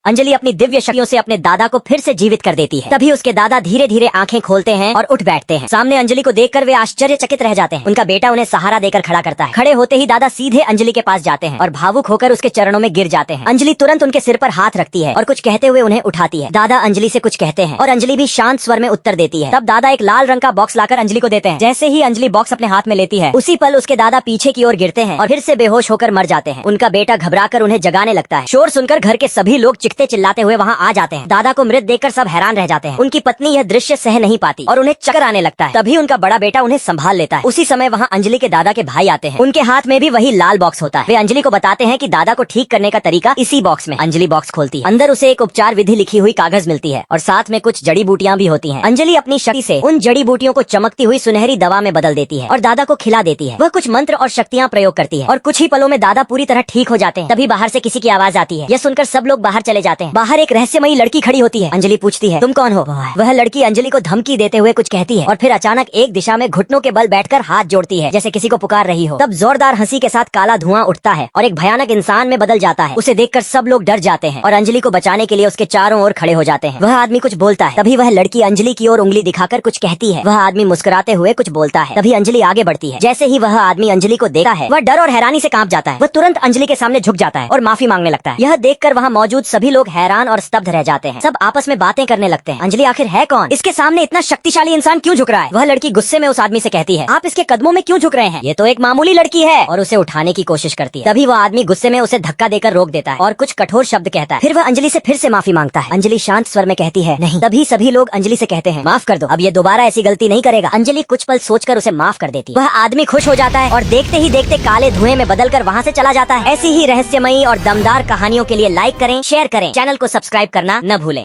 अंजलि अपनी दिव्य शक्तियों से अपने दादा को फिर से जीवित कर देती है। तभी उसके दादा धीरे धीरे आंखें खोलते हैं और उठ बैठते हैं। सामने अंजलि को देखकर वे आश्चर्यचकित रह जाते हैं। उनका बेटा उन्हें सहारा देकर खड़ा करता है। खड़े होते ही दादा सीधे अंजलि के पास जाते हैं और भावुक होकर उसके चरणों में गिर जाते हैं। अंजलि तुरंत उनके सिर पर हाथ रखती है और कुछ कहते हुए उन्हें उठाती है। दादा अंजलि से कुछ कहते हैं और अंजलि भी शांत स्वर में उत्तर देती है। तब दादा एक लाल रंग का बॉक्स लाकर अंजलि को देते हैं। जैसे ही अंजलि बॉक्स अपने हाथ में लेती है, उसी पल उसके दादा पीछे की ओर गिरते हैं और फिर से बेहोश होकर मर जाते हैं। उनका बेटा घबराकर उन्हें जगाने लगता है। शोर सुनकर घर के सभी लोग चिखते चिल्लाते हुए वहाँ आ जाते हैं। दादा को मृत देखकर सब हैरान रह जाते हैं। उनकी पत्नी यह दृश्य सह नहीं पाती और उन्हें चक्कर आने लगता है। तभी उनका बड़ा बेटा उन्हें संभाल लेता है। उसी समय वहाँ अंजलि के दादा के भाई आते हैं। उनके हाथ में भी वही लाल बॉक्स होता है। वे अंजलि को बताते हैं कि दादा को ठीक करने का तरीका इसी बॉक्स में। अंजलि बॉक्स खोलती है। अंदर उसे एक उपचार विधि लिखी हुई कागज मिलती है और साथ में कुछ जड़ी बूटियां भी होती हैं। अंजलि अपनी शक्ति से उन जड़ी बूटियों को चमकती हुई सुनहरी दवा में बदल देती है और दादा को खिला देती है। वह कुछ मंत्र और शक्तियां प्रयोग करती है और कुछ ही पलों में दादा पूरी तरह ठीक हो जाते हैं। तभी बाहर से किसी की आवाज आती है। यह सुनकर सब लोग बाहर चले जाते हैं। बाहर एक रहस्यमयी लड़की खड़ी होती है। अंजलि पूछती है, तुम कौन हो? वह लड़की अंजलि को धमकी देते हुए कुछ कहती है और फिर अचानक एक दिशा में घुटनों के बल बैठकर हाथ जोड़ती है, जैसे किसी को पुकार रही हो। तब जोरदार हंसी के साथ काला धुआं उठता है और एक भयानक इंसान में बदल जाता है। उसे देखकर सब लोग डर जाते हैं और अंजलि को बचाने के लिए उसके चारों ओर खड़े हो जाते हैं। वह आदमी कुछ बोलता है। तभी वह लड़की अंजलि की ओर उंगली दिखाकर कुछ कहती है। वह आदमी मुस्कुराते हुए कुछ बोलता है। तभी अंजलि आगे बढ़ती है। जैसे ही वह आदमी अंजलि को देखता है, वह डर और हैरानी से कांप जाता है। वह तुरंत अंजलि के सामने झुक जाता है और माफी मांगने लगता है। यह देखकर वहाँ मौजूद सभी लोग हैरान और स्तब्ध रह जाते हैं। सब आपस में बातें करने लगते हैं। अंजलि आखिर है कौन? इसके सामने इतना शक्तिशाली इंसान क्यों झुक रहा है? वह लड़की गुस्से में उस आदमी से कहती है, आप इसके कदमों में क्यों झुक रहे हैं? ये तो एक मामूली लड़की है, और उसे उठाने की कोशिश करती है। तभी वह आदमी गुस्से में उसे धक्का देकर रोक देता है और कुछ कठोर शब्द कहता है। फिर वह अंजलि से फिर से माफी मांगता है। अंजलि शांत स्वर में कहती है, नहीं। तभी सभी लोग अंजलि से कहते हैं, माफ कर दो, अब ये दोबारा ऐसी गलती नहीं करेगा। अंजलि कुछ पल सोचकर उसे माफ कर देती है। वह आदमी खुश हो जाता है और देखते ही देखते काले धुएं में बदलकर वहाँ से चला जाता है। ऐसी ही रहस्यमयी और दमदार कहानियों के लिए लाइक करें, शेयर करें, चैनल को सब्सक्राइब करना न भूलें।